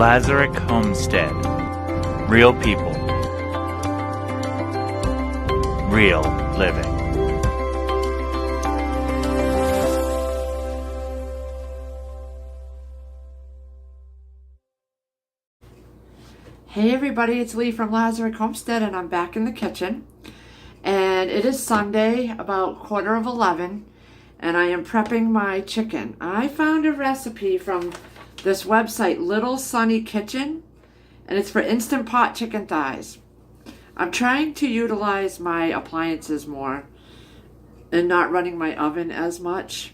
Lazarick Homestead. Real people. Real living. Hey everybody, it's Lee from Lazarick Homestead, and I'm back in the kitchen. And it is Sunday, about 11:15, and I am prepping my chicken. I found a recipe from this website, Little Sunny Kitchen, and it's for Instant Pot chicken thighs. I'm trying to utilize my appliances more and not running my oven as much.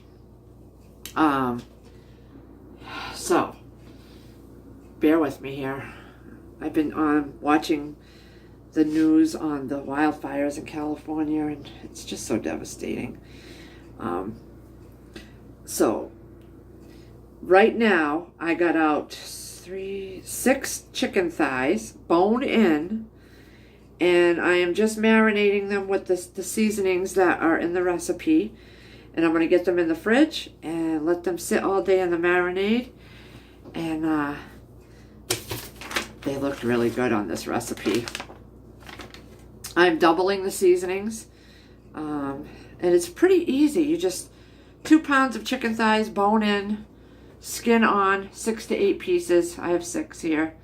So, bear with me here. I've been watching the news on the wildfires in California, and it's just so devastating. So right now I got out 6 chicken thighs, bone in, and I am just marinating them with the seasonings that are in the recipe, and I'm going to get them in the fridge and let them sit all day in the marinade. And they looked really good on this recipe. I'm doubling the seasonings, and it's pretty easy. You just 2 pounds of chicken thighs, bone in, skin on, 6 to 8 pieces. I have 6 here.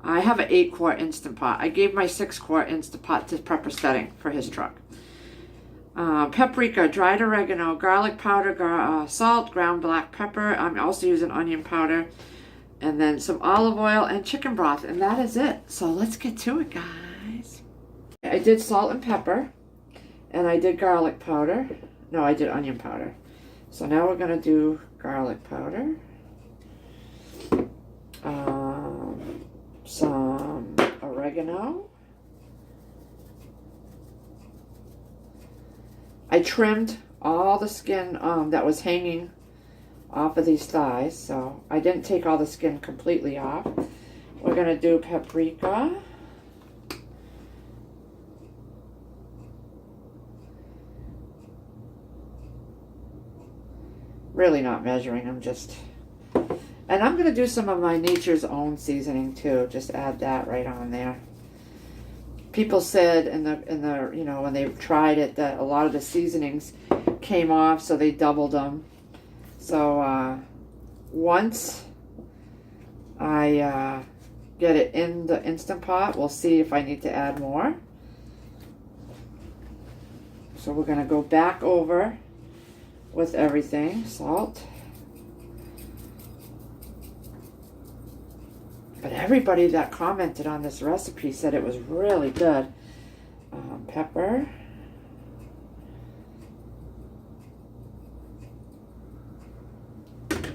I have an 8-quart Instant Pot. I gave my 6-quart Instant Pot to Pepper Setting for his truck. Paprika, dried oregano, garlic powder, salt, ground black pepper. I'm also using onion powder. And then some olive oil and chicken broth, and that is it. So let's get to it, guys. I did salt and pepper, and I did garlic powder. No, I did onion powder. So now we're going to do garlic powder. Some oregano. I trimmed all the skin that was hanging off of these thighs, so I didn't take all the skin completely off. We're going to do paprika. Really not measuring, I'm just... And I'm going to do some of my Nature's Own seasoning too. Just add that right on there. People said in the you know, when they tried it, that a lot of the seasonings came off, so they doubled them. So once I get it in the Instant Pot, we'll see if I need to add more. So we're going to go back over with everything. Salt. But everybody that commented on this recipe said it was really good. Pepper.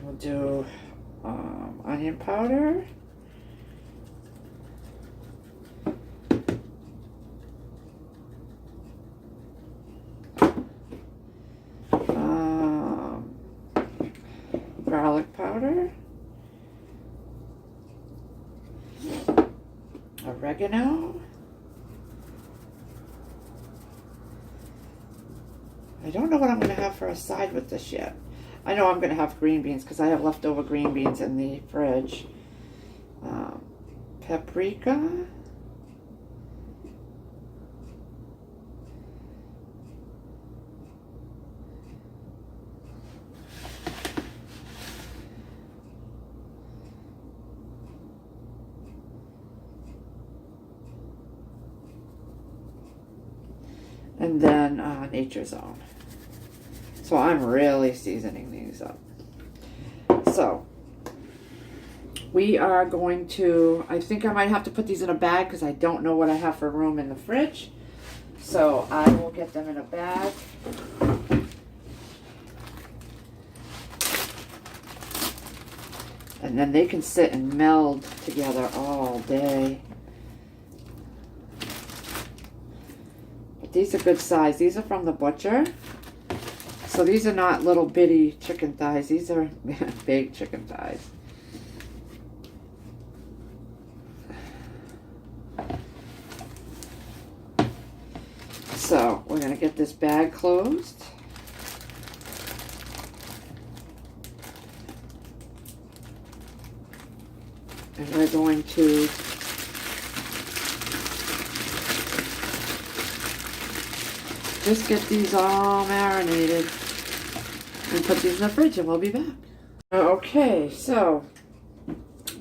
We'll do onion powder. Garlic powder. Oregano. I don't know what I'm going to have for a side with this yet. I know I'm going to have green beans because I have leftover green beans in the fridge. Paprika. And then Nature's Own. So I'm really seasoning these up. So we are going to, I think I might have to put these in a bag because I don't know what I have for room in the fridge. So I will get them in a bag. And then they can sit and meld together all day. But these are good size. These are from the butcher. So these are not little bitty chicken thighs. These are big chicken thighs. So we're going to get this bag closed. And we're going to just get these all marinated and put these in the fridge, and we'll be back. Okay, so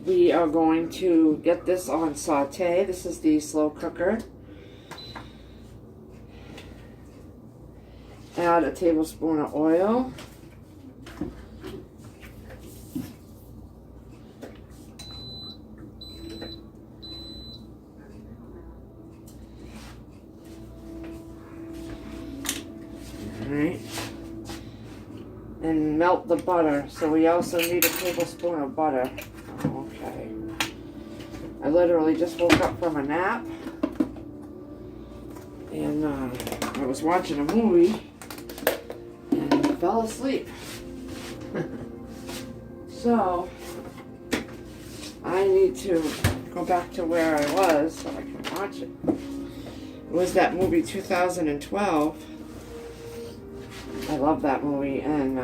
we are going to get this on saute. This is the slow cooker. Add a tablespoon of oil. Alright. And melt the butter. So we also need a tablespoon of butter. Okay. I literally just woke up from a nap. And I was watching a movie and fell asleep. So I need to go back to where I was so I can watch it. It was that movie 2012. I love that movie, and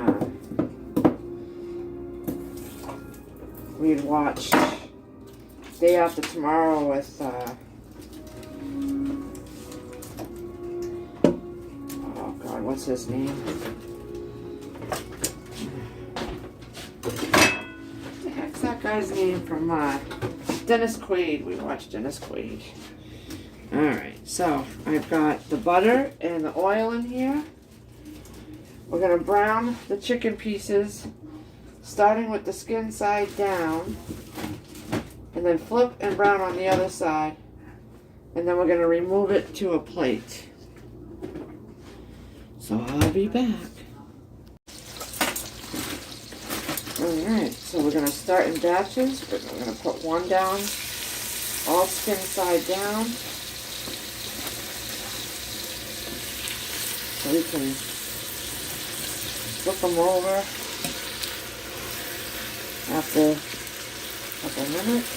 we'd watched Day After Tomorrow with oh God, what's his name? What the heck's that guy's name from Dennis Quaid? We watched Dennis Quaid. Alright, so I've got the butter and the oil in here. We're going to brown the chicken pieces, starting with the skin side down, and then flip and brown on the other side, and then we're going to remove it to a plate. So I'll be back. Alright, so we're going to start in batches, but we're going to put one down, all skin side down, so we can flip them over after a couple minutes.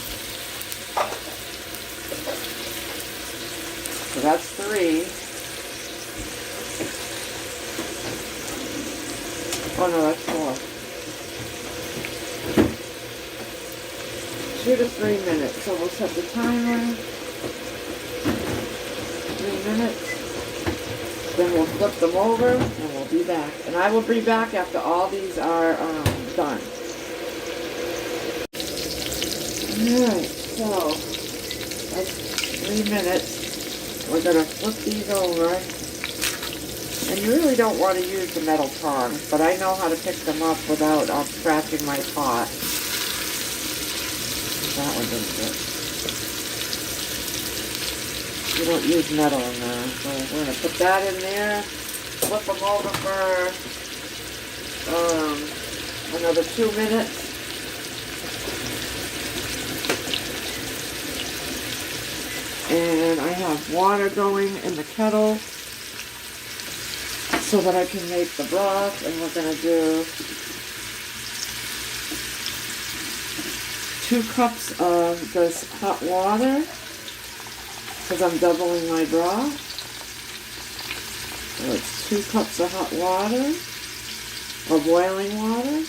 So that's 3. Oh no, that's 4. 2 to 3 minutes. So we'll set the timer. 3 minutes. Then we'll flip them over and we'll be back. And I will be back after all these are done. Alright, so that's 3 minutes. We're going to flip these over. And you really don't want to use the metal tongs, but I know how to pick them up without scratching my pot. That one didn't fit. You don't use metal in there, so we're going to put that in there, flip them over for another 2 minutes. And I have water going in the kettle so that I can make the broth, and we're going to do 2 cups of this hot water, because I'm doubling my broth. So it's 2 cups of hot water, or boiling water.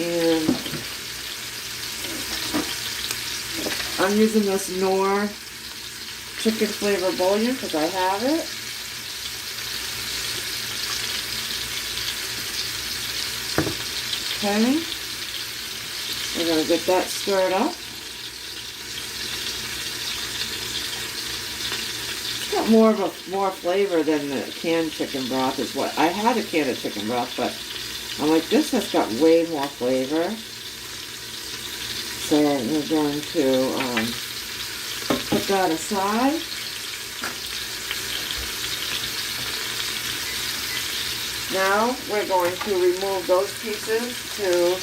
And I'm using this Knorr chicken flavor bouillon because I have it. Okay. We're going to get that stirred up. It's got more flavor than the canned chicken broth is what. I had a can of chicken broth, but I'm like, this has got way more flavor. So we're going to put that aside. Now we're going to remove those pieces to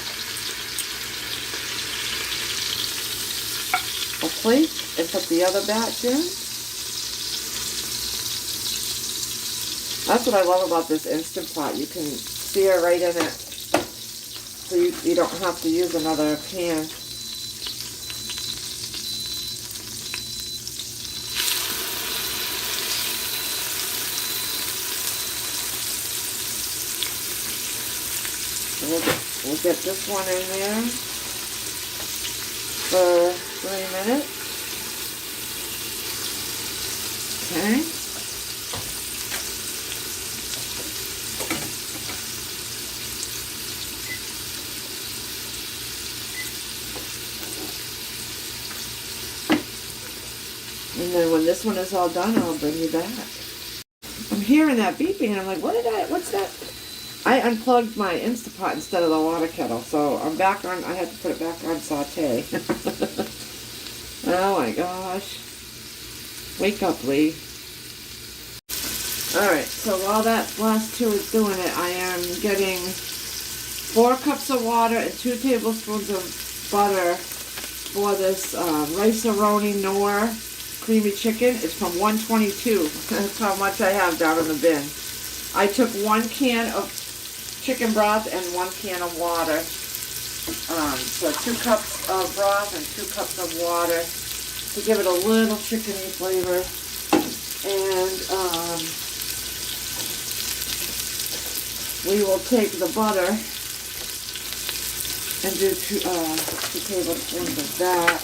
a plate and put the other batch in. That's what I love about this Instant Pot. You can sear right in it, so you don't have to use another pan. We'll get this one in there for 3 minutes. Okay. And then when this one is all done, I'll bring you back. I'm hearing that beeping, and I'm like, what's that? I unplugged my Instapot instead of the water kettle, so I'm back on, I had to put it back on saute. Oh my gosh. Wake up, Lee. Alright, so while that last two is doing it, I am getting 4 cups of water and 2 tablespoons of butter for this rice-a-roni Knorr creamy chicken. It's from 122. That's how much I have down in the bin. I took 1 can of chicken broth and 1 can of water. So 2 cups of broth and 2 cups of water to give it a little chickeny flavor. And we will take the butter and do 2 tablespoons of that.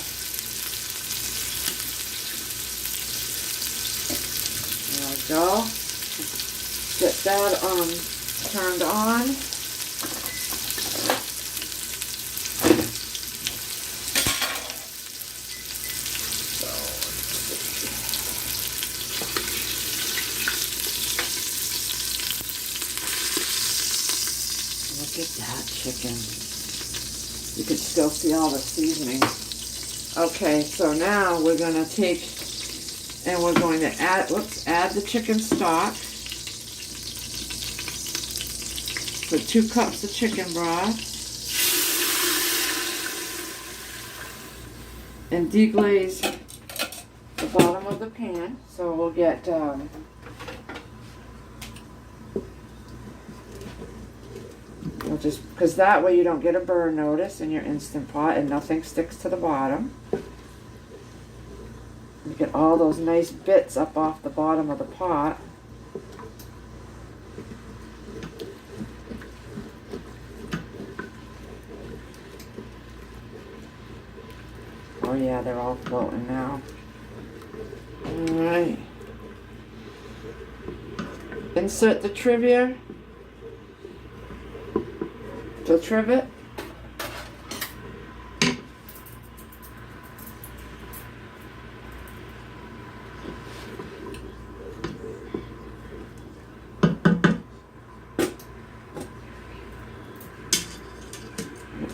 There we go. Get that turned on. Look at that chicken. You can still see all the seasoning. Okay, so now we're going to take and we're going to add the chicken stock. So 2 cups of chicken broth. And deglaze the bottom of the pan. So we'll get we'll just, because that way you don't get a burn notice in your Instant Pot and nothing sticks to the bottom. You get all those nice bits up off the bottom of the pot. Oh yeah, they're all floating now. Alright. Insert the trivet.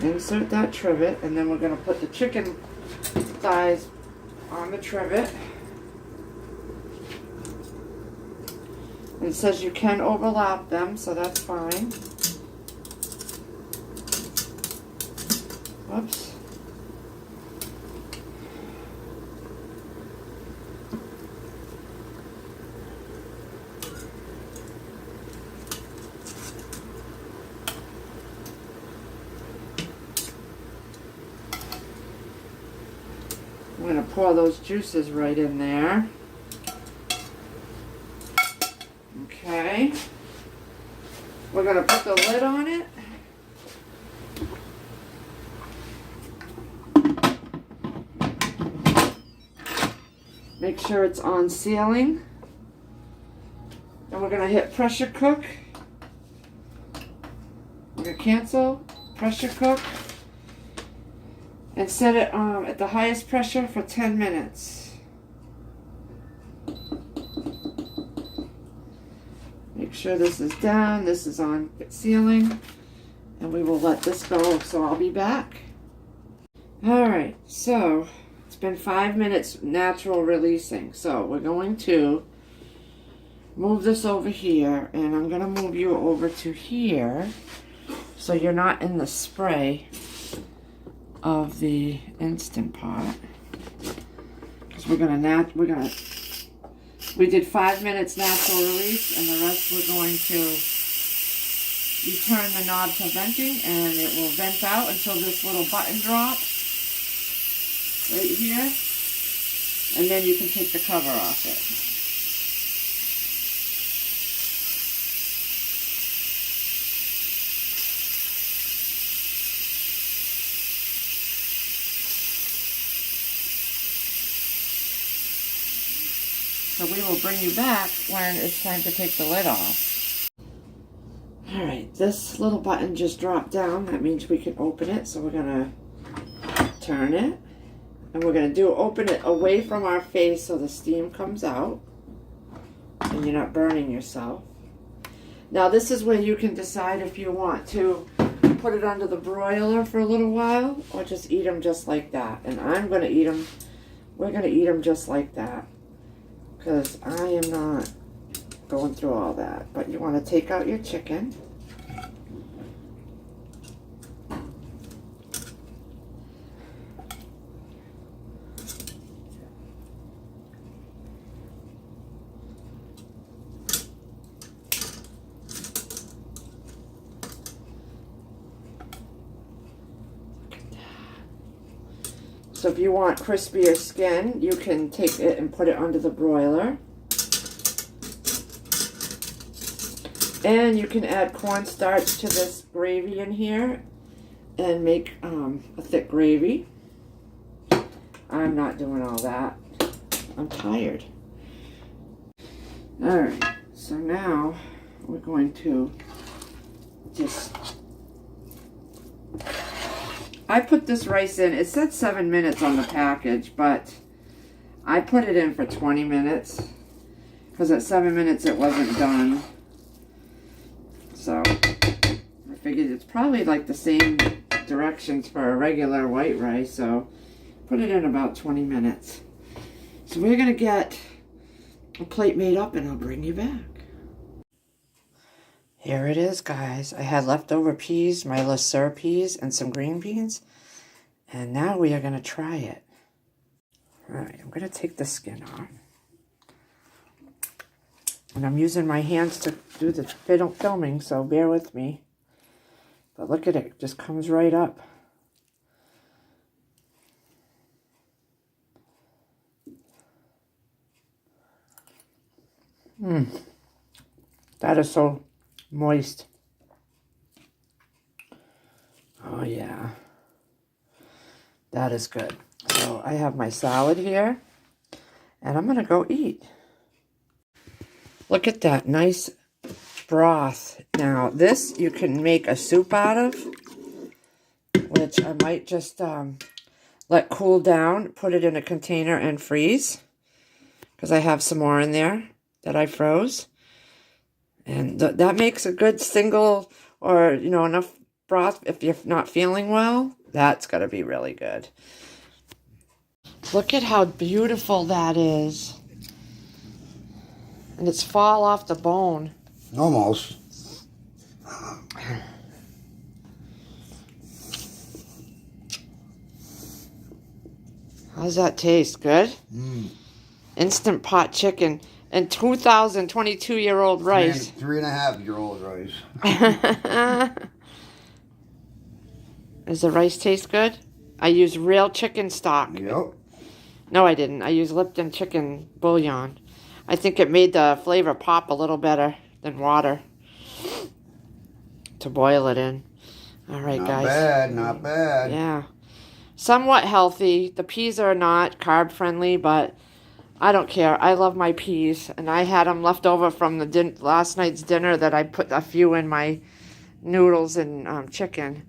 Insert that trivet, and then we're going to put the chicken thighs on the trivet. It says you can overlap them, so that's fine. Whoops. I'm going to pour those juices right in there. Okay. We're going to put the lid on it. Make sure it's on sealing. And we're going to hit pressure cook. We're going to cancel, pressure cook. And set it at the highest pressure for 10 minutes. Make sure this is down, this is on sealing, and we will let this go, so I'll be back. Alright, so it's been 5 minutes natural releasing, so we're going to move this over here, and I'm going to move you over to here so you're not in the spray of the Instant Pot, because we did 5 minutes natural release, and the rest we're going to, you turn the knob to venting, and it will vent out until this little button drops right here, and then you can take the cover off it. So we will bring you back when it's time to take the lid off. Alright, this little button just dropped down. That means we can open it. So we're going to turn it. And we're going to open it away from our face so the steam comes out. And you're not burning yourself. Now this is where you can decide if you want to put it under the broiler for a little while or just eat them just like that. And I'm going to eat them. We're going to eat them just like that. Because I am not going through all that. But you want to take out your chicken. So if you want crispier skin, you can take it and put it under the broiler. And you can add cornstarch to this gravy in here and make a thick gravy. I'm not doing all that. I'm tired. Alright, so now we're going to just... I put this rice in. It said 7 minutes on the package, but I put it in for 20 minutes because at 7 minutes it wasn't done. So I figured it's probably like the same directions for a regular white rice, so put it in about 20 minutes. So we're going to get a plate made up and I'll bring you back. Here it is, guys. I had leftover peas, my LeSueur peas, and some green beans. And now we are going to try it. Alright, I'm going to take the skin off. And I'm using my hands to do the filming, so bear with me. But look at it. It just comes right up. That is so moist. Oh yeah, that is good. So I have my salad here and I'm gonna go eat. Look at that nice broth. Now this you can make a soup out of, which I might just let cool down, put it in a container and freeze, because I have some more in there that I froze. And that makes a good single, or, you know, enough broth if you're not feeling well. That's going to be really good. Look at how beautiful that is. And it's fall off the bone. Almost. How's that taste? Good? Instant pot chicken. And 2022-year-old rice. 3.5-year-old rice. Does the rice taste good? I use real chicken stock. Yep. No, I didn't. I used Lipton chicken bouillon. I think it made the flavor pop a little better than water to boil it in. All right, not guys. Not bad, not bad. Yeah. Somewhat healthy. The peas are not carb-friendly, but I don't care. I love my peas, and I had them left over from the last night's dinner that I put a few in my noodles and chicken.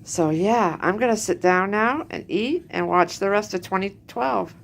So, yeah, I'm going to sit down now and eat and watch the rest of 2012.